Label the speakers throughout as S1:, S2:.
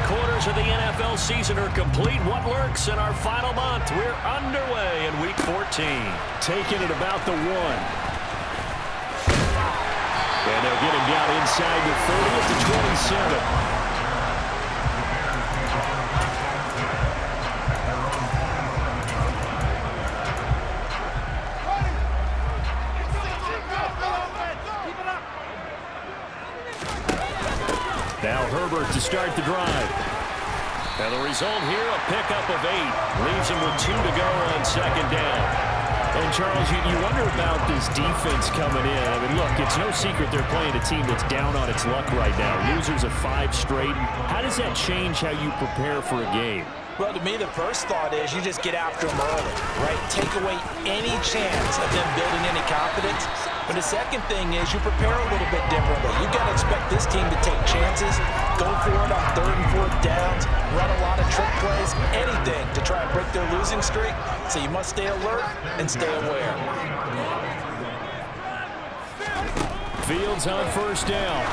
S1: quarters of the NFL season are complete. What lurks in our final month? We're underway in Week 14.
S2: Taking it about the 1. And they'll get him down inside the 30 at the 27. Now Herbert to start the drive.
S1: And the result here, a pickup of 8. Leaves him with 2 to go on second down.
S2: And Charles, you wonder about this defense coming in. I mean, look, it's no secret they're playing a team that's down on its luck right now. Losers of 5 straight. How does that change how you prepare for a game?
S3: Well, to me, the first thought is you just get after them early, right? Take away any chance of them building any confidence. But the second thing is you prepare a little bit differently. You've got to expect this team to take chances, go for it on 3rd and 4th downs, run a lot of trick plays, anything to try and break their losing streak. So you must stay alert and stay aware.
S2: Fields on first down.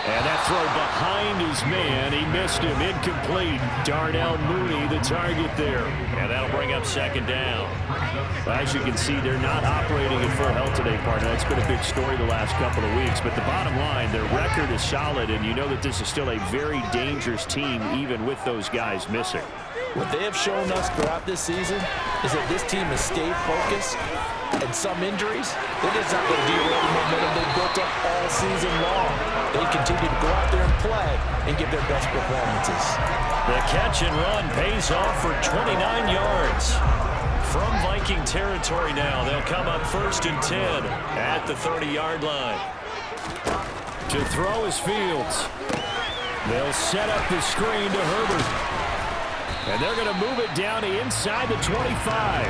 S2: And that throw behind his man. He missed him. Incomplete. Darnell Mooney, the target there.
S1: And that'll bring up second down.
S2: As you can see, they're not operating at full health today, partner. That's been a big story the last couple of weeks. But the bottom line, their record is solid, and you know that this is still a very dangerous team, even with those guys missing.
S3: What they have shown us throughout this season is that this team has stayed focused, and some injuries, they're just not going to derail the momentum they've built up all season long. They continue to go out there and play and give their best performances.
S1: The catch and run pays off for 29 yards. From Viking territory now, they'll come up 1st and 10 at the 30-yard line.
S2: To throw is Fields. They'll set up the screen to Herbert. And they're going to move it down to inside the 25.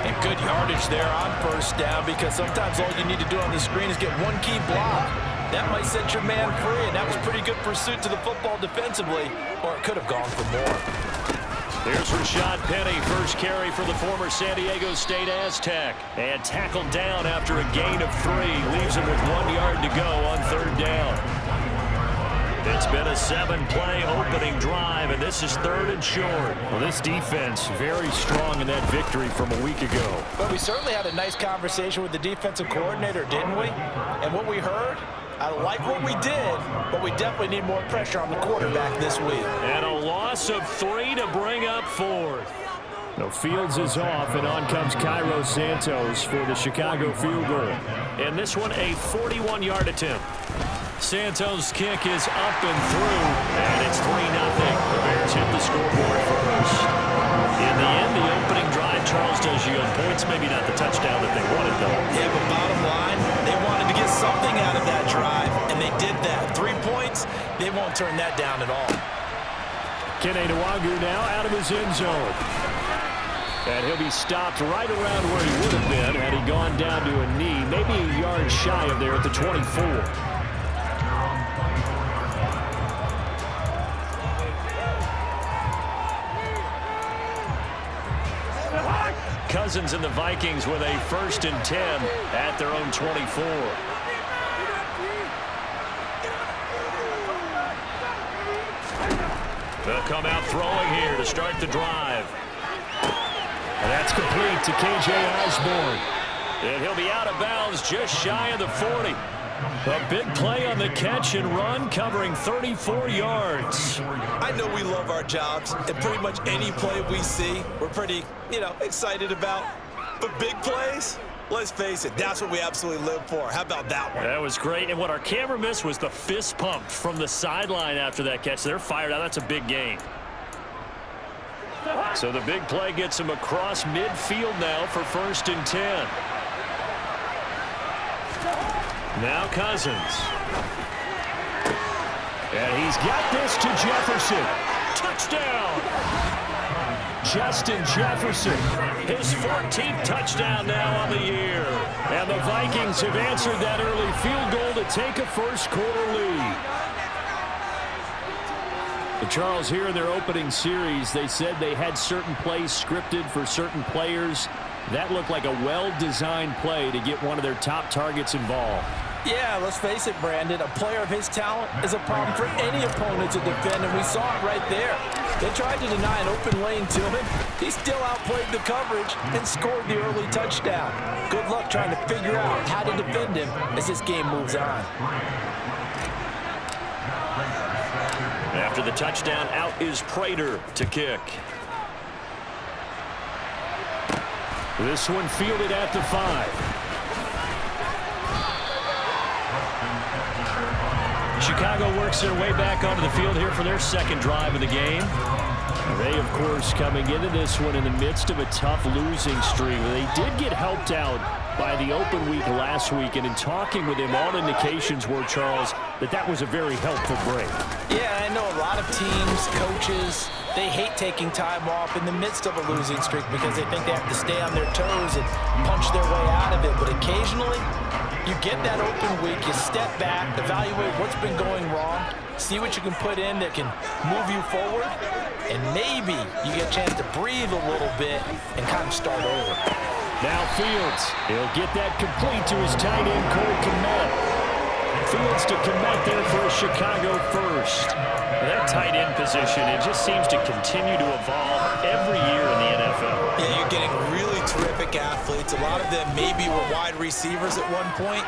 S3: And good yardage there on 1st down, because sometimes all you need to do on the screen is get one key block. That might set your man free, and that was pretty good pursuit to the football defensively, or it could have gone for more.
S1: Here's Rashad Penny, first carry for the former San Diego State Aztec. And tackled down after a gain of 3. Leaves him with 1 yard to go on 3rd down. It's been a 7-play opening drive, and this is 3rd and short.
S2: Well, this defense very strong in that victory from a week ago.
S3: But we certainly had a nice conversation with the defensive coordinator, didn't we? And what we heard, I like what we did, but we definitely need more pressure on the quarterback this week.
S1: And a loss of 3 to bring up 4th.
S2: No, Fields is off, and on comes Cairo Santos for the Chicago field goal.
S1: And this one a 41-yard attempt. Santos' kick is up and through, and it's 3-0. The Bears hit the scoreboard first. In the end, the opening drive, Charles, does yield points. Maybe not the touchdown that they wanted, though.
S3: Yeah, but bottom line, they wanted to get something out of that drive, and they did that. 3 points, they won't turn that down at all.
S2: Kene Nwagu now out of his end zone. And he'll be stopped right around where he would have been had he gone down to a knee, maybe a yard shy of there at the 24.
S1: Cousins and the Vikings with a 1st and 10 at their own 24. They'll come out throwing here to start the drive.
S2: And that's complete to K.J. Osborne.
S1: And he'll be out of bounds just shy of the 40. A big play on the catch and run, covering 34 yards.
S3: I know we love our jobs, and pretty much any play we see, we're pretty, excited about. But big plays, let's face it, that's what we absolutely live for. How about that one?
S1: That was great, and what our camera missed was the fist pump from the sideline after that catch. They're fired out. That's a big gain. So the big play gets him across midfield now for 1st and 10. Now Cousins.
S2: And he's got this to Jefferson.
S1: Touchdown!
S2: Justin Jefferson.
S1: His 14th touchdown now on the year.
S2: And the Vikings have answered that early field goal to take a first-quarter lead. But Charles, here in their opening series, they said they had certain plays scripted for certain players. That looked like a well-designed play to get one of their top targets involved.
S3: Yeah, let's face it, Brandon. A player of his talent is a problem for any opponent to defend, and we saw it right there. They tried to deny an open lane to him. He still outplayed the coverage and scored the early touchdown. Good luck trying to figure out how to defend him as this game moves on.
S1: After the touchdown, out is Prater to kick.
S2: This one fielded at the 5.
S1: Chicago works their way back onto the field here for their second drive of the game.
S2: They, of course, coming into this one in the midst of a tough losing streak. They did get helped out by the open week last week, and in talking with him, all indications were, Charles, that was a very helpful break.
S3: Yeah, I know a lot of teams, coaches, they hate taking time off in the midst of a losing streak because they think they have to stay on their toes and punch their way out of it. But occasionally, you get that open week, you step back, evaluate what's been going wrong, see what you can put in that can move you forward, and maybe you get a chance to breathe a little bit and kind of start over.
S2: Now Fields, he'll get that complete to his tight end, Cole Kmet. Fields to Kmet there for a Chicago first.
S1: That tight end position, it just seems to continue to evolve every year in the NFL.
S3: Yeah, you're getting really terrific athletes. A lot of them maybe were wide receivers at one point.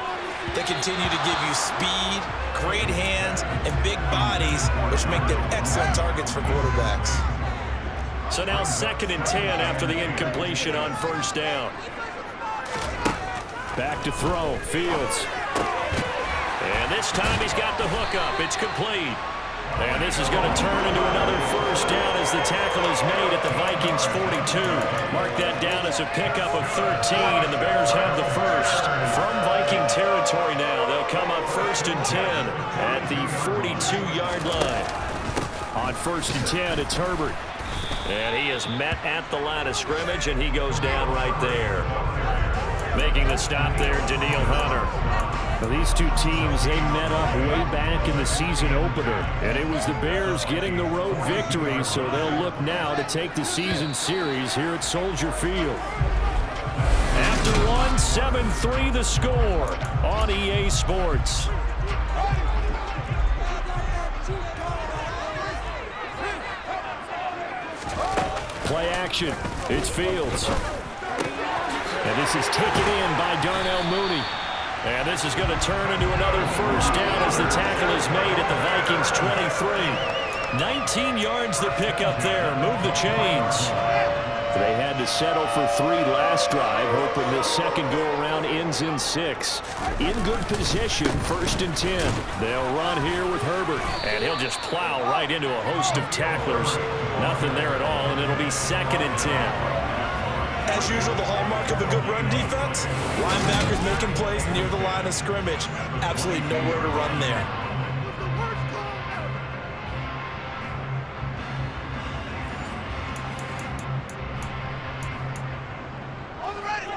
S3: They continue to give you speed, great hands, and big bodies, which make them excellent targets for quarterbacks.
S1: So now 2nd and 10 after the incompletion on first down.
S2: Back to throw, Fields.
S1: And this time he's got the hook up. It's complete. And this is going to turn into another first down as the tackle is made at the Vikings 42. Mark that down as a pickup of 13, and the Bears have the first. From Viking territory now, they'll come up 1st and 10 at the 42-yard line.
S2: On 1st and 10, it's Herbert.
S1: And he is met at the line of scrimmage, and he goes down right there. Making the stop there, Daniil Hunter.
S2: Well, these two teams, they met up way back in the season opener, and it was the Bears getting the road victory, so they'll look now to take the season series here at Soldier Field.
S1: After one, 7-3 the score on EA Sports.
S2: Play action. It's Fields. And this is taken in by Darnell Mooney.
S1: And this is going to turn into another first down as the tackle is made at the Vikings 23. 19 yards the pickup there. Move the chains.
S2: They had to settle for 3 last drive, hoping this second go-around ends in 6. In good position, 1st and 10. They'll run here with Herbert.
S1: And he'll just plow right into a host of tacklers. Nothing there at all, and it'll be 2nd and 10.
S3: As usual, the hallmark of a good run defense, linebackers making plays near the line of scrimmage. Absolutely nowhere to run there.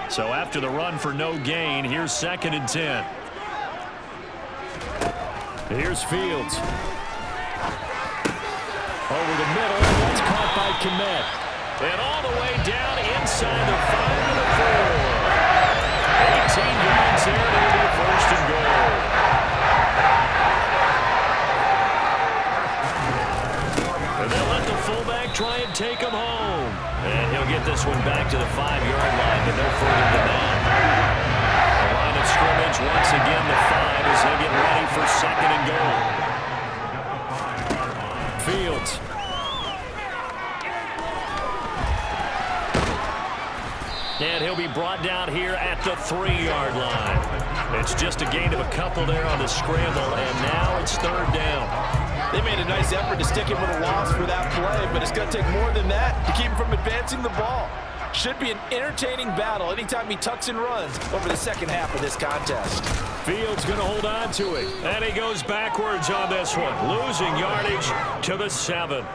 S1: So after the run for no gain, here's 2nd and 10.
S2: Here's Fields. Over the middle, and that's caught by Kmet.
S1: And all the way down inside the 5 and the 4. 18 yards there, and it'll be 1st and goal. And they'll let the fullback try and take him home. And he'll get this one back to the 5-yard line, but no further than that. The line of scrimmage, once again, the 5 as they get ready for 2nd and goal.
S2: Fields.
S1: And he'll be brought down here at the 3-yard line. It's just a gain of a couple there on the scramble, and now it's 3rd down.
S3: They made a nice effort to stick him with a loss for that play, but it's going to take more than that to keep him from advancing the ball. Should be an entertaining battle anytime he tucks and runs over the second half of this contest.
S2: Fields going to hold on to it.
S1: And he goes backwards on this one, losing yardage to the 7.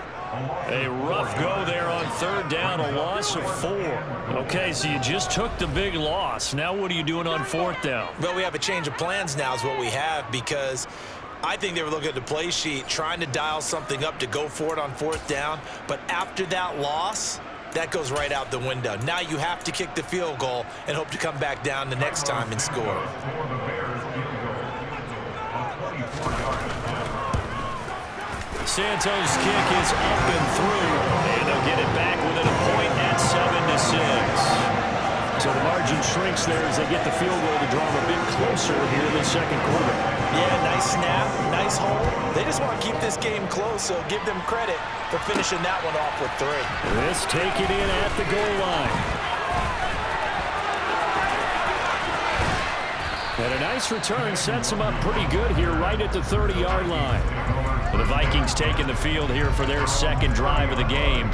S1: A rough go there on 3rd down, a loss of 4. Okay, so you just took the big loss. Now what are you doing on 4th down?
S3: Well, we have a change of plans now is what we have, because I think they were looking at the play sheet, trying to dial something up to go for it on 4th down. But after that loss, that goes right out the window. Now you have to kick the field goal and hope to come back down the next time and score.
S1: Santos' kick is up and through, and they'll get it back within a point at 7-6.
S2: So the margin shrinks there as they get the field goal to draw them a bit closer here in the second quarter.
S3: Yeah, nice snap, nice hole. They just want to keep this game close, so give them credit for finishing that one off with 3.
S2: This taken in at the goal line. And a nice return sets them up pretty good here right at the 30-yard line.
S1: Well, the Vikings taking the field here for their second drive of the game.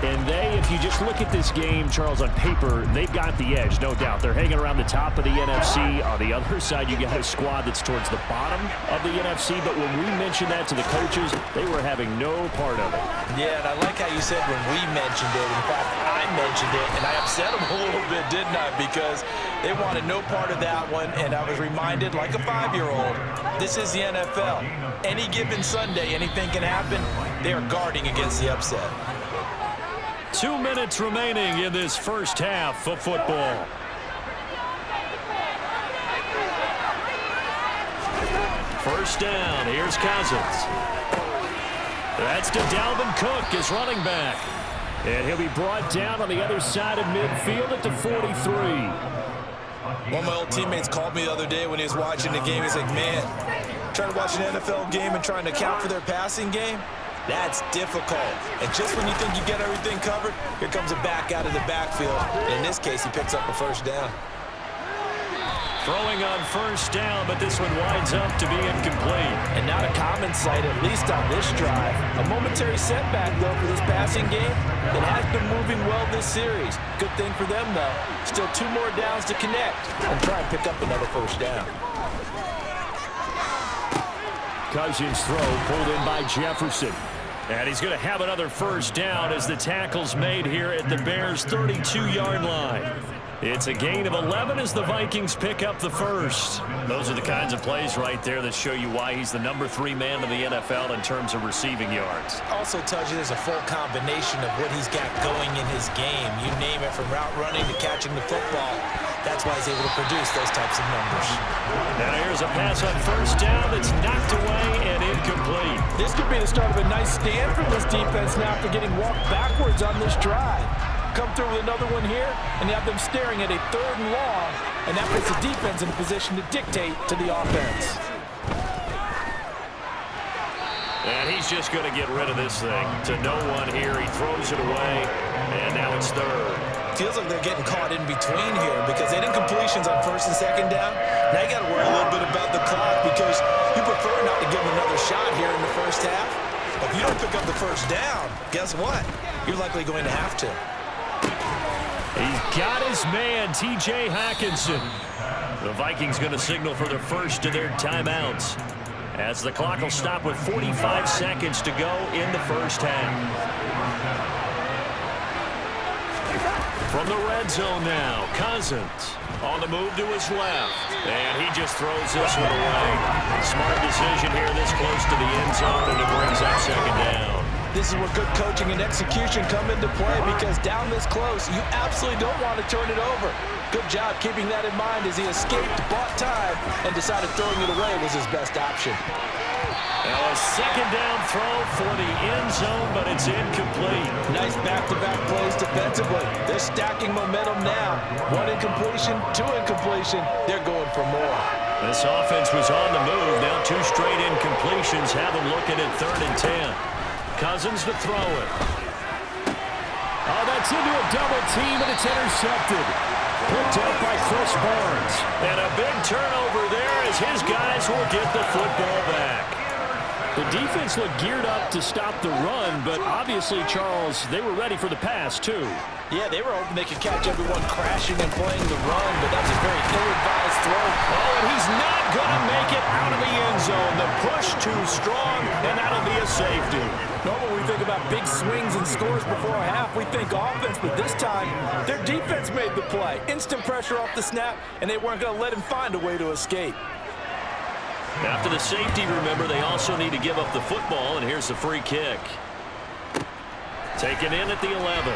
S2: And if you just look at this game, Charles, on paper, they've got the edge, no doubt. They're hanging around the top of the NFC. On the other side, you got a squad that's towards the bottom of the NFC. But when we mentioned that to the coaches, they were having no part of it.
S3: Yeah, and I like how you said when we mentioned it. In fact, I mentioned it, and I upset them a little bit, didn't I? Because they wanted no part of that one, and I was reminded, like a 5-year-old, this is the NFL. Any given Sunday, anything can happen. They are guarding against the upset.
S1: 2 minutes remaining in this first half of football. First down, here's Cousins. That's to Dalvin Cook, his running back.
S2: And he'll be brought down on the other side of midfield at the 43.
S3: One of my old teammates called me the other day when he was watching the game. He's like, man, trying to watch an NFL game and trying to account for their passing game? That's difficult. And just when you think you get everything covered, here comes a back out of the backfield. And in this case, he picks up a first down.
S1: Throwing on first down, but this one winds up to be incomplete.
S3: And not a common sight, at least on this drive. A momentary setback, though, for this passing game that has been moving well this series. Good thing for them, though. Still 2 more downs to connect and try and pick up another first down.
S2: Cousins throw pulled in by Jefferson.
S1: And he's going to have another first down as the tackle's made here at the Bears' 32-yard line. It's a gain of 11 as the Vikings pick up the first. Those are the kinds of plays right there that show you why he's the number 3 man in the NFL in terms of receiving yards.
S3: Also tells you there's a full combination of what he's got going in his game. You name it, from route running to catching the football. That's why he's able to produce those types of numbers.
S1: Now here's a pass on first down that's knocked away and incomplete.
S3: This could be the start of a nice stand for this defense now after getting walked backwards on this drive. Come through with another one here, and you have them staring at a 3rd and long, and that puts the defense in a position to dictate to the offense.
S1: And he's just going to get rid of this thing to no one here. He throws it away, and now it's 3rd.
S3: Feels like they're getting caught in between here because they didn't completions on 1st and 2nd down. Now you got to worry a little bit about the clock because you prefer not to give them another shot here in the first half. But if you don't pick up the first down, guess what? You're likely going to have to.
S1: He's got his man, T.J. Hockenson. The Vikings going to signal for the first of their timeouts as the clock will stop with 45 seconds to go in the first half. From the red zone now, Cousins on the move to his left. And he just throws this one away. Smart decision here this close to the end zone, and it brings up 2nd down.
S3: This is where good coaching and execution come into play because down this close, you absolutely don't want to turn it over. Good job keeping that in mind as he escaped, bought time, and decided throwing it away was his best option.
S1: Now a 2nd down throw for the end zone, but it's incomplete.
S3: Nice back-to-back plays defensively. They're stacking momentum now. 1 incompletion, 2 incompletion. They're going for more.
S1: This offense was on the move. Now 2 straight incompletions have them looking at 3rd and 10. Cousins to throw it.
S2: Oh, that's into a double team, and it's intercepted. Picked up by Chris Barnes.
S1: And a big turnover there as his guys will get the football back.
S2: The defense looked geared up to stop the run, but obviously, Charles, they were ready for the pass, too.
S3: Yeah, they were hoping they could catch everyone crashing and playing the run, but that's a very ill-advised throw.
S1: Oh, and he's not going to make it out of the end zone. The push too strong, and that'll be a safety.
S3: Normally, we think about big swings and scores before a half. We think offense, but this time, their defense made the play. Instant pressure off the snap, and they weren't going to let him find a way to escape.
S1: After the safety, remember, they also need to give up the football, and here's the free kick. Taken in at the 11.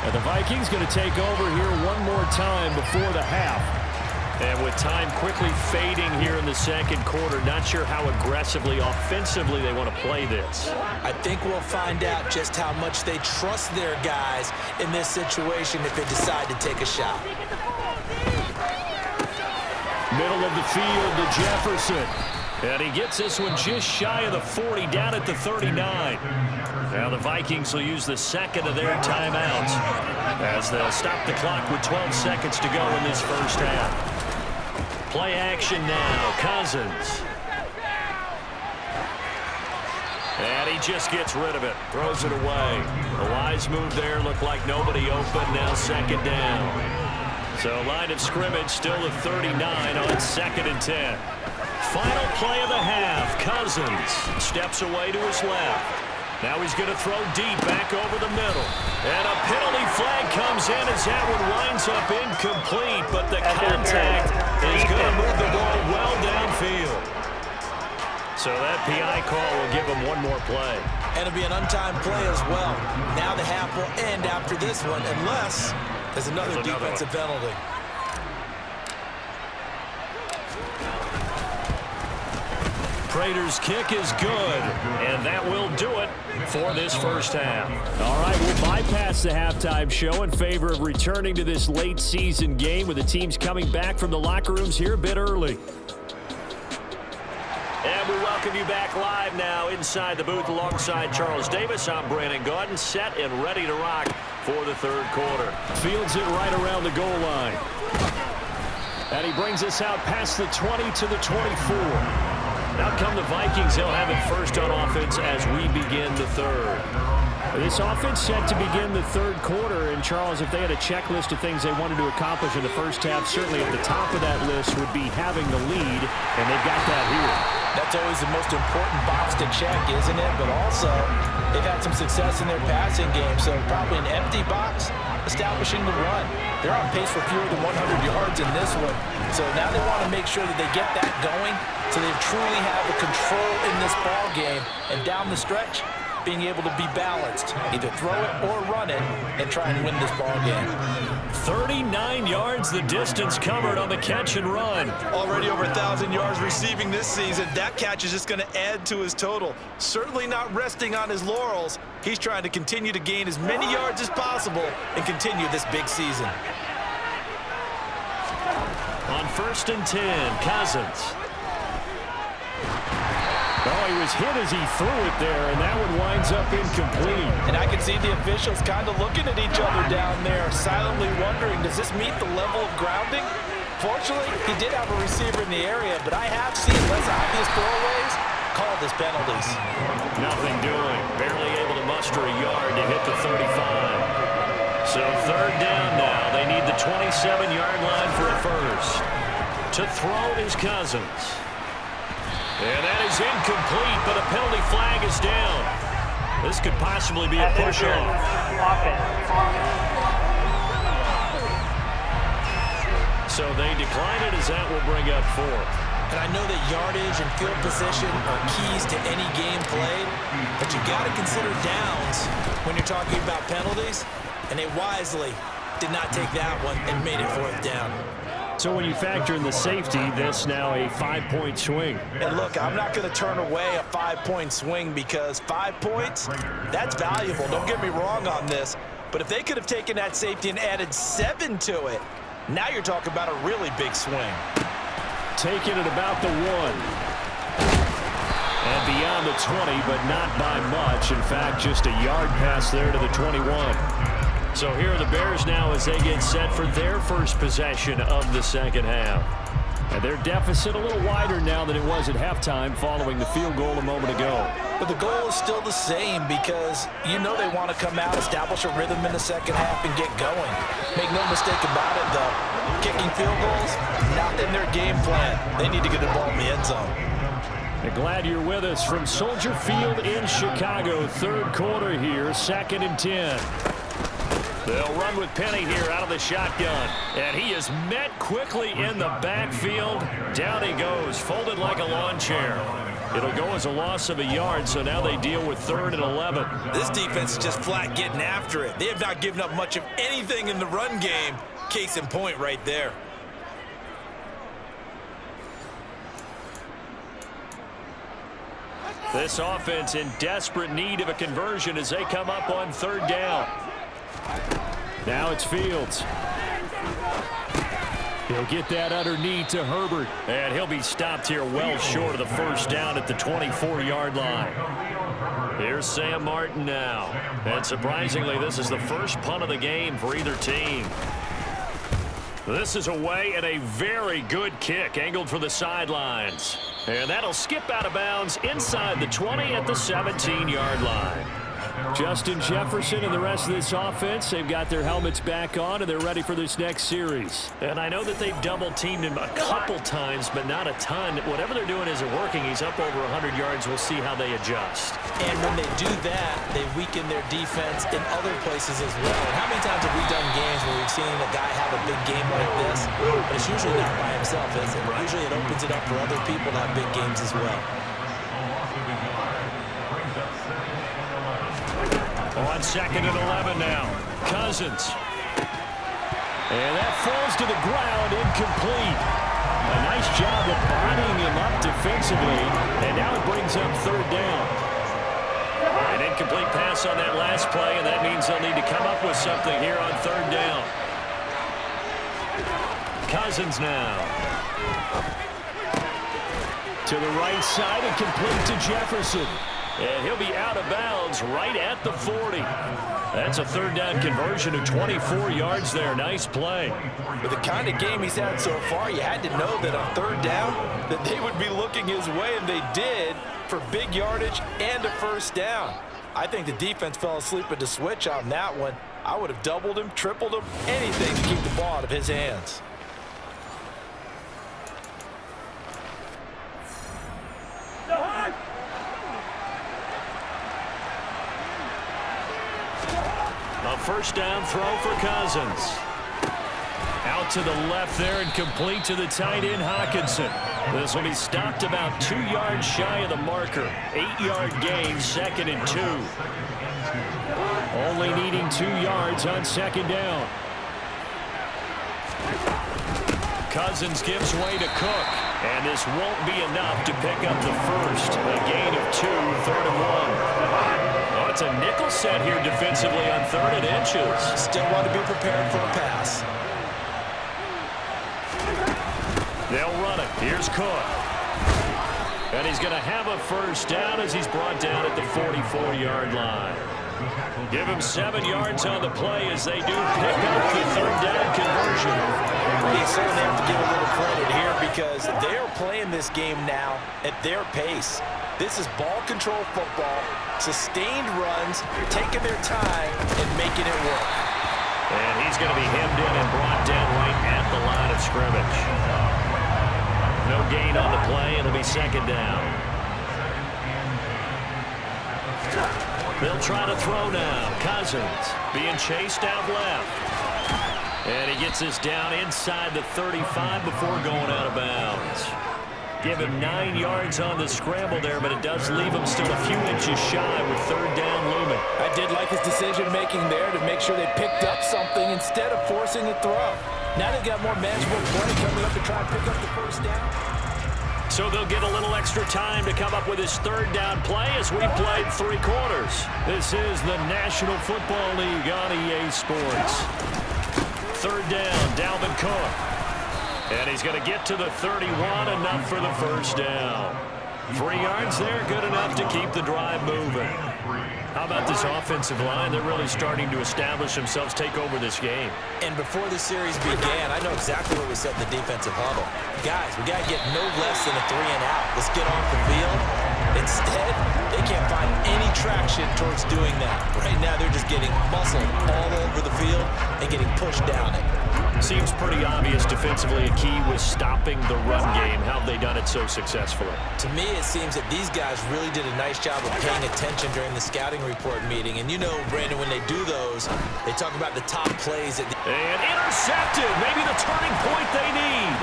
S2: And the Vikings going to take over here one more time before the half.
S1: And with time quickly fading here in the second quarter, not sure how aggressively, offensively they want to play this.
S3: I think we'll find out just how much they trust their guys in this situation if they decide to take a shot.
S1: Middle of the field to Jefferson. And he gets this one just shy of the 40, down at the 39. Now the Vikings will use the second of their timeouts as they'll stop the clock with 12 seconds to go in this first half. Play action now, Cousins. And he just gets rid of it, throws it away. A wise move there, looked like nobody open, now second down. So line of scrimmage still at 39 on 2nd and 10. Final play of the half, Cousins steps away to his left. Now he's going to throw deep back over the middle. And a penalty flag comes in as that one winds up incomplete, but the contact is going to move the ball well downfield. So that PI call will give him one more play.
S3: And it'll be an untimed play as well. Now the half will end after this one, unless there's another defensive penalty.
S1: Prater's kick is good, and that will do it for this first half.
S2: All right, we'll bypass the halftime show in favor of returning to this late season game with the teams coming back from the locker rooms here a bit early.
S1: And we welcome you back live now inside the booth alongside Charles Davis. I'm Brandon Gaudin, set and ready to rock for the third quarter.
S2: Fields it right around the goal line. And he brings us out past the 20 to the 24.
S1: Now come the Vikings. They'll have it first on offense as we begin the third.
S2: This offense set to begin the third quarter. And, Charles, if they had a checklist of things they wanted to accomplish in the first half, certainly at the top of that list would be having the lead, and they've got that here.
S3: That's always the most important box to check, isn't it? But also, they've had some success in their passing game, so probably an empty box establishing the run. They're on pace for fewer than 100 yards in this one. So now they want to make sure that they get that going so they truly have the control in this ball game. And down the stretch, being able to be balanced, either throw it or run it, and try and win this ball game.
S1: 39 yards the distance covered on the catch and run.
S4: Already over 1,000 yards receiving this season. That catch is just going to add to his total. Certainly not resting on his laurels. He's trying to continue to gain as many yards as possible and continue this big season.
S1: On 1st and 10, Cousins.
S2: Oh, he was hit as he threw it there, and that one winds up incomplete.
S3: And I can see the officials kind of looking at each other down there, silently wondering, does this meet the level of grounding? Fortunately, he did have a receiver in the area, but I have seen less obvious throwaways called as penalties.
S1: Nothing doing. Barely able to muster a yard to hit the 35. So third down now. They need the 27-yard line for a first. To throw is Cousins. And that is incomplete, but a penalty flag is down. This could possibly be a push-off. So they decline it as that will bring up fourth.
S3: And I know that yardage and field position are keys to any game played, but you got to consider downs when you're talking about penalties, and they wisely did not take that one and made it fourth down.
S2: So when you factor in the safety, that's now a 5-point swing.
S3: And look, I'm not going to turn away a 5-point swing because 5 points, that's valuable. Don't get me wrong on this. But if they could have taken that safety and added 7 to it, now you're talking about a really big swing.
S2: Taking it about the 1. And beyond the 20, but not by much. In fact, just a yard pass there to the 21.
S1: So here are the Bears now as they get set for their first possession of the second half.
S2: And their deficit a little wider now than it was at halftime following the field goal a moment ago.
S3: But the goal is still the same because you know they want to come out, establish a rhythm in the second half, and get going. Make no mistake about it, though. Kicking field goals, not in their game plan. They need to get the ball in the end zone.
S2: And glad you're with us from Soldier Field in Chicago. Third quarter here, 2nd and 10.
S1: They'll run with Penny here out of the shotgun. And he is met quickly in the backfield. Down he goes, folded like a lawn chair. It'll go as a loss of a yard, so now they deal with 3rd and 11.
S3: This defense is just flat getting after it. They have not given up much of anything in the run game. Case in point right there.
S1: This offense in desperate need of a conversion as they come up on third down.
S2: Now it's Fields. He'll get that underneath to Herbert.
S1: And he'll be stopped here well short of the first down at the 24-yard line. Here's Sam Martin now. And surprisingly, this is the first punt of the game for either team. This is away and a very good kick angled for the sidelines. And that'll skip out of bounds inside the 20 at the 17-yard line.
S2: Justin Jefferson and the rest of this offense, they've got their helmets back on, and they're ready for this next series.
S1: And I know that they've double-teamed him a couple times, but not a ton. Whatever they're doing isn't working. He's up over 100 yards. We'll see how they adjust.
S3: And when they do that, they weaken their defense in other places as well. And how many times have we done games where we've seen a guy have a big game like this? But it's usually not by himself, is it? Usually it opens it up for other people to have big games as well.
S1: On 2nd and 11 now. Cousins.
S2: And that falls to the ground, incomplete. A nice job of bodying him up defensively, and now it brings up third down.
S1: An incomplete pass on that last play, and that means they'll need to come up with something here on third down. Cousins now.
S2: To the right side and complete to Jefferson.
S1: And he'll be out of bounds right at the 40. That's a third down conversion of 24 yards there. Nice play.
S3: With the kind of game he's had so far, you had to know that on third down that they would be looking his way, and they did, for big yardage and a first down. I think the defense fell asleep at the switch on that one. I would have doubled him, tripled him, anything to keep the ball out of his hands.
S1: A first down throw for Cousins. Out to the left there and complete to the tight end Hockenson. This will be stopped about 2 yards shy of the marker. 8-yard gain, 2nd and 2.
S2: Only needing 2 yards on second down.
S1: Cousins gives way to Cook. And this won't be enough to pick up the first. A gain of 2, 3rd and 1. Oh, it's a nickel set here defensively on 3rd and inches.
S3: Still want to be prepared for a pass.
S1: They'll run it. Here's Cook. And he's going to have a first down as he's brought down at the 44-yard line. Give him 7 yards on the play as they do pick up the third down conversion.
S3: They certainly have to give a little credit here because they're playing this game now at their pace. This is ball control football, sustained runs, taking their time and making it work.
S1: And he's going to be hemmed in and brought down right at the line of scrimmage. No gain on the play. It'll be second down. They'll try to throw now. Cousins being chased out left. And he gets this down inside the 35 before going out of bounds. Give him 9 yards on the scramble there, but it does leave him still a few inches shy with third down looming.
S3: I did like his decision-making there to make sure they picked up something instead of forcing a throw. Now they've got more manageable play coming up to try and pick up the first down.
S1: So they'll get a little extra time to come up with his third down play as we played 3 quarters. This is the National Football League on EA Sports. Third down, Dalvin Cook. And he's going to get to the 31, enough for the first down. 3 yards there, good enough to keep the drive moving. How about this offensive line? They're really starting to establish themselves, take over this game.
S3: And before the series began, I know exactly what we said in the defensive huddle. Guys, we got to get no less than a 3 and out. Let's get off the field. Instead, they can't find any traction towards doing that. Right now, they're just getting muscled all over the field and getting pushed down it.
S1: Seems pretty obvious defensively a key was stopping the run game. How have they done it so successfully?
S3: To me, it seems that these guys really did a nice job of paying attention during the scouting report meeting. And you know, Brandon, when they do those, they talk about the top plays. And
S1: intercepted. Maybe the turning point they need.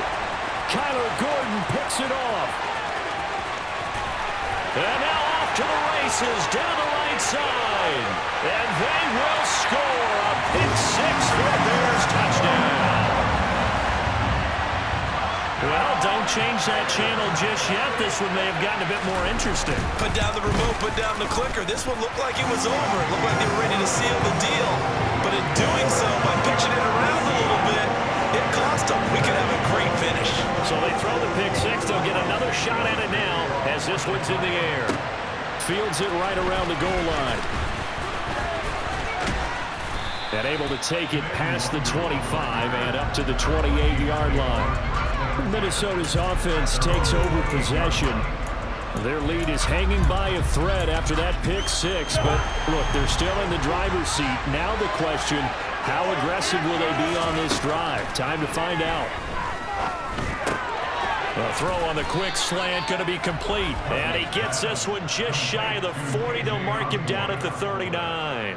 S2: Kyler Gordon picks it off.
S1: And now off to the races down the right side. And they will score a pick 6 for a Bears touchdown. Well, don't change that channel just yet. This one may have gotten a bit more interesting.
S4: Put down the remote, put down the clicker. This one looked like it was over. It looked like they were ready to seal the deal. But in doing so, by pitching it around a little bit, it cost them. We could have a great finish.
S1: So they throw the pick six. They'll get another shot at it now as this one's in the air. Fields it right around the goal line. And able to take it past the 25 and up to the 28-yard line. Minnesota's offense takes over possession. Their lead is hanging by a thread after that pick six. But, look, they're still in the driver's seat. Now the question, how aggressive will they be on this drive? Time to find out. A throw on the quick slant going to be complete. And he gets this one just shy of the 40. They'll mark him down at the 39.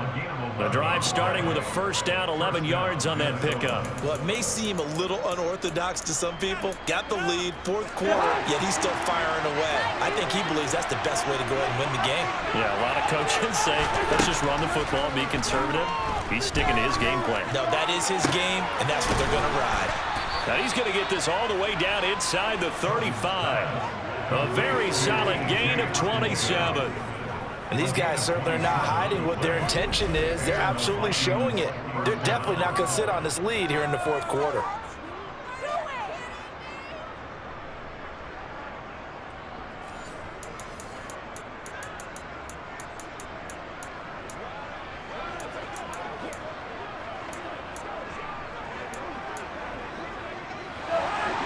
S1: The drive starting with a first down, 11 yards on that pickup.
S4: Well, it may seem a little unorthodox to some people. Got the lead, fourth quarter, yet he's still firing away. I think he believes that's the best way to go ahead and win the game.
S1: Yeah, a lot of coaches say, let's just run the football, be conservative. He's sticking to his game plan.
S4: No, that is his game, and that's what they're going to ride.
S1: Now he's going to get this all the way down inside the 35. A very solid gain of 27.
S3: And these guys certainly are not hiding what their intention is. They're absolutely showing it. They're definitely not going to sit on this lead here in the fourth quarter.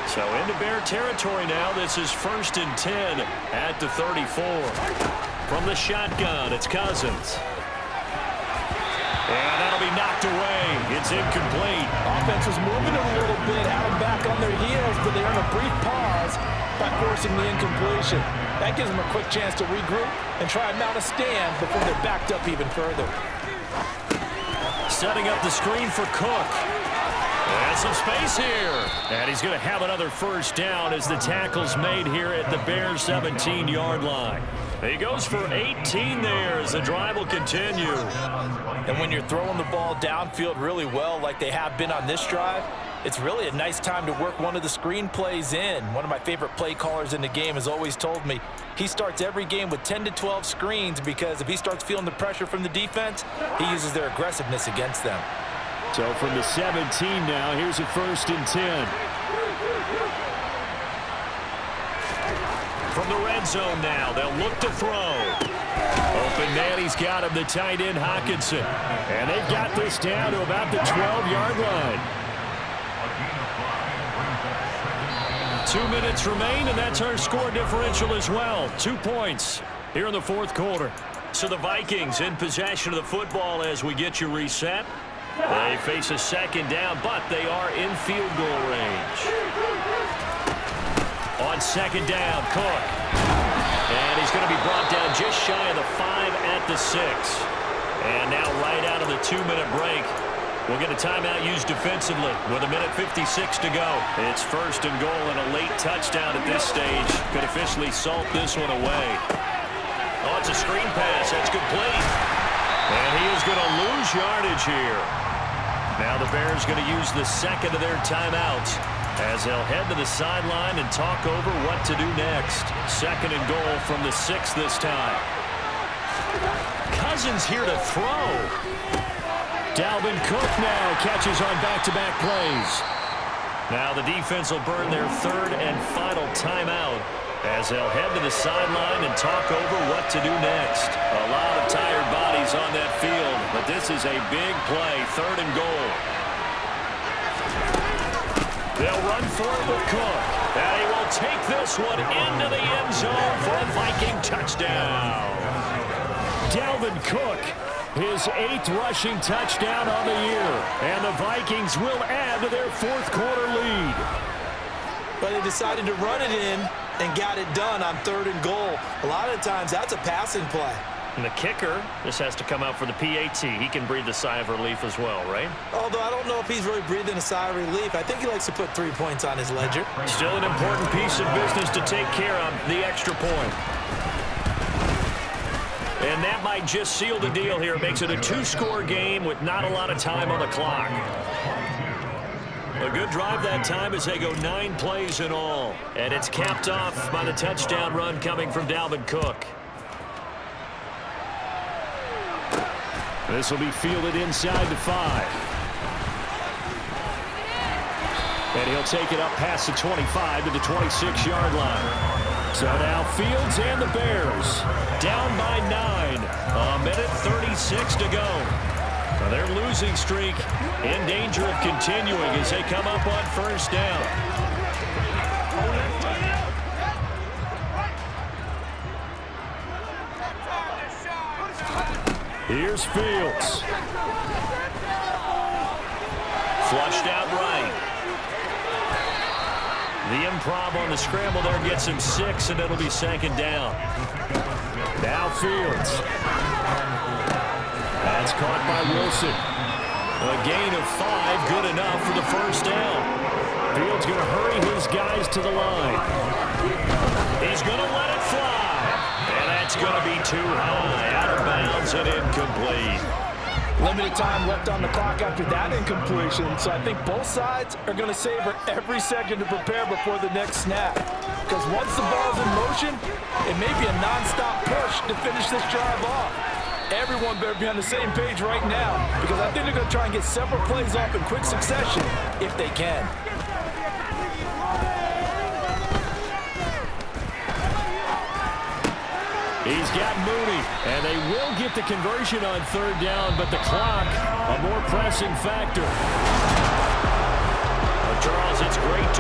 S1: So into Bear territory now. This is 1st and 10 at the 34. From the shotgun, it's Cousins. And that'll be knocked away. It's incomplete.
S3: Offense was moving a little bit, had them back on their heels, but they earn a brief pause by forcing the incompletion. That gives them a quick chance to regroup and try and mount a stand before they're backed up even further.
S1: Setting up the screen for Cook. And some space here. And he's going to have another first down as the tackle's made here at the Bears 17-yard line. He goes for 18 there as the drive will continue.
S3: And when you're throwing the ball downfield really well like they have been on this drive, it's really a nice time to work one of the screen plays in. One of my favorite play callers in the game has always told me he starts every game with 10 to 12 screens because if he starts feeling the pressure from the defense, he uses their aggressiveness against them.
S1: So from the 17 now, here's a 1st and 10. From the red zone now, they'll look to throw. Open man, he's got him, the tight end Hockenson. And they've got this down to about the 12-yard line. 2 minutes remain, and that's our score differential as well. 2 points here in the fourth quarter. So the Vikings in possession of the football as we get you reset. They face a second down, but they are in field goal range. On second down, Cook. And he's going to be brought down just shy of the 5 at the 6. And now right out of the 2-minute break, we'll get a timeout used defensively with 1:56 to go. It's 1st and goal and a late touchdown at this stage. Could officially salt this one away. Oh, it's a screen pass. That's complete. And he is going to lose yardage here. Now the Bears going to use the second of their timeouts as they'll head to the sideline and talk over what to do next. 2nd and goal from the 6 this time. Cousins here to throw. Dalvin Cook now catches on back-to-back plays. Now the defense will burn their 3rd and final timeout as they'll head to the sideline and talk over what to do next. A lot of tired bodies on that field, but this is a big play, 3rd and goal. They'll run for it with Cook. And he will take this one into the end zone for a Viking touchdown. Dalvin Cook, his 8th rushing touchdown on the year. And the Vikings will add to their fourth quarter lead.
S3: But they decided to run it in and got it done on 3rd and goal. A lot of times that's a passing play.
S1: And the kicker just has to come out for the PAT. He can breathe a sigh of relief as well, right?
S3: Although I don't know if he's really breathing a sigh of relief. I think he likes to put 3 points on his ledger.
S1: Still an important piece of business to take care of, the extra point. And that might just seal the deal here. It makes it a 2-score game with not a lot of time on the clock. A good drive that time as they go 9 plays in all. And it's capped off by the touchdown run coming from Dalvin Cook. This will be fielded inside the 5. And he'll take it up past the 25 to the 26-yard line. So now Fields and the Bears down by 9. A minute 36 to go. Now their losing streak in danger of continuing as they come up on first down. Here's Fields. Flushed out right. The improv on the scramble there gets him 6, and it'll be 2nd down. Now Fields. That's caught by Wilson. A gain of 5, good enough for the first down. Fields going to hurry his guys to the line. He's going to let it fly. And that's going to be too high, out of bounds and incomplete.
S3: Limited time left on the clock after that incompletion, so I think both sides are going to savor every second to prepare before the next snap. Because once the ball's in motion, it may be a non-stop push to finish this drive off. Everyone better be on the same page right now, because I think they're going to try and get several plays off in quick succession if they can.
S1: He's got Mooney, and they will get the conversion on 3rd down, but the clock, a more pressing factor. Well, Charles, it's great to